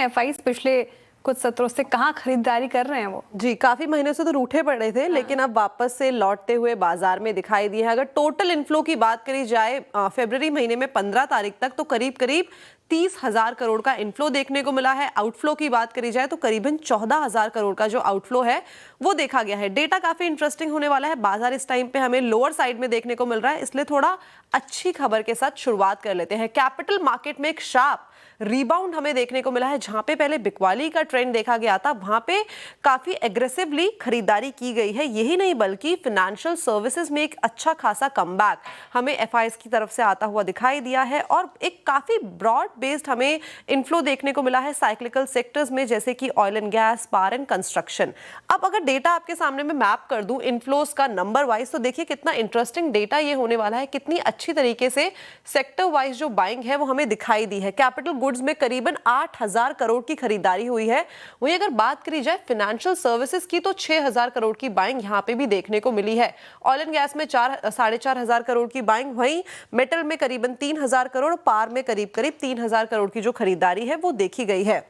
हैं एफआईज पिछले कुछ सत्रों से, कहाँ खरीदारी कर रहे हैं वो? जी, काफी महीने से तो रूठे पड़े थे, लेकिन अब वापस से लौटते हुए बाजार में दिखाई दिए हैं। अगर टोटल इनफ्लो की बात करी जाए फरवरी महीने में 15 तारीख तक, तो करीब करीब 30,000 करोड़ का इनफ्लो देखने को मिला है। आउटफ्लो की बात करी जाए तो करीबन 14,000 करोड़ का जो आउटफ्लो है वो देखा गया है। डेटा काफी इंटरेस्टिंग होने वाला है। बाजार इस टाइम पे हमें लोअर साइड में देखने को मिल रहा है, इसलिए थोड़ा अच्छी खबर के साथ शुरुआत कर लेते हैं। कैपिटल मार्केट में एक शार्प रीबाउंड हमें देखने को मिला है। जहां पे पहले बिकवाली का ट्रेंड देखा गया था, वहां पे काफी एग्रेसिवली खरीदारी की गई है। यही नहीं बल्कि फाइनेंशियल सर्विसेज में एक अच्छा खासा कमबैक हमें एफआईज की तरफ से आता हुआ दिखाई दिया है और एक काफी ब्रॉड बेस्ड हमें इनफ्लो देखने को मिला है साइक्लिकल सेक्टर्स में, जैसे कि oil and gas, power and construction. अब अगर डेटा आपके सामने में मैप कर दूं इनफ्लोज का नंबर वाइज, तो देखिए कितना इंटरेस्टिंग डेटा ये होने वाला है। कितनी अच्छी तरीके से सेक्टर वाइज जो बाइंग है वो हमें दिखाई दी है। कैपिटल गुड्स में करीबन 8,000 करोड़ की खरीदारी हुई है। वहीं अगर बात करी जाए फाइनेंशियल सर्विसेज की, तो 6,000 करोड़ की बाइंग यहां पे भी देखने को मिली है। ऑयल एंड गैस में 4,500 करोड़ की बाइंग, वहीं मेटल में करीबन 3,000 करोड़, पार में करीब करीब 3,000 करोड़ की जो खरीदारी है वो देखी गई है।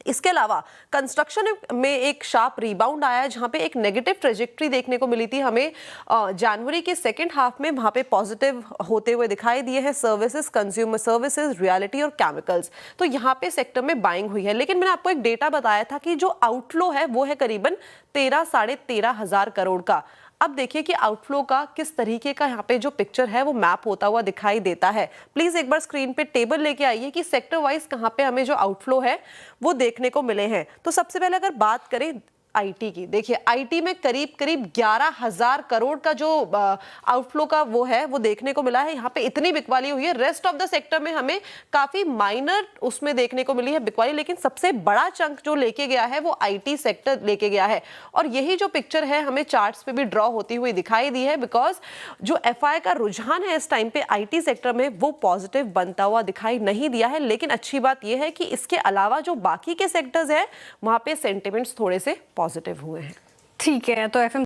इसके अलावा कंस्ट्रक्शन में एक शार्प रिबाउंड आया है, जहां पे एक नेगेटिव ट्रेजेक्ट्री देखने को मिली थी हमें जनवरी के सेकेंड हाफ में, वहां पे पॉजिटिव होते हुए दिखाई दिए हैं सर्विसेज, कंज्यूमर सर्विसेज, रियलिटी और केमिकल्स। तो यहां पे सेक्टर में बाइंग हुई है। लेकिन मैंने आपको एक डेटा बताया था कि जो आउटफ्लो है वो है करीबन 13-13,500 करोड़ का। अब देखिए कि आउटफ्लो का किस तरीके का यहाँ पे जो पिक्चर है वो मैप होता हुआ दिखाई देता है। प्लीज एक बार स्क्रीन पे टेबल लेके आइए कि सेक्टर वाइज कहाँ पे हमें जो आउटफ्लो है वो देखने को मिले हैं। तो सबसे पहले अगर बात करें आईटी की, देखिए आईटी में करीब करीब 11,000 करोड़ का जो आउटफ्लो का वो है वो देखने को मिला है। यहाँ पे इतनी बिकवाली हुई है। रेस्ट ऑफ द सेक्टर में हमें काफी माइनर उसमें देखने को मिली है बिकवाली, लेकिन सबसे बड़ा चंक जो लेके गया है वो आईटी सेक्टर लेके गया है। और यही जो पिक्चर है हमें चार्ट्स पे भी ड्रॉ होती हुई दिखाई दी है, बिकॉज जो एफआई का रुझान है इस टाइम पे आईटी सेक्टर में वो पॉजिटिव बनता हुआ दिखाई नहीं दिया है। लेकिन अच्छी बात यह है कि इसके अलावा जो बाकी के सेक्टर्स है वहां पे सेंटिमेंट्स थोड़े से पॉजिटिव हुए हैं। ठीक है, तो एफएम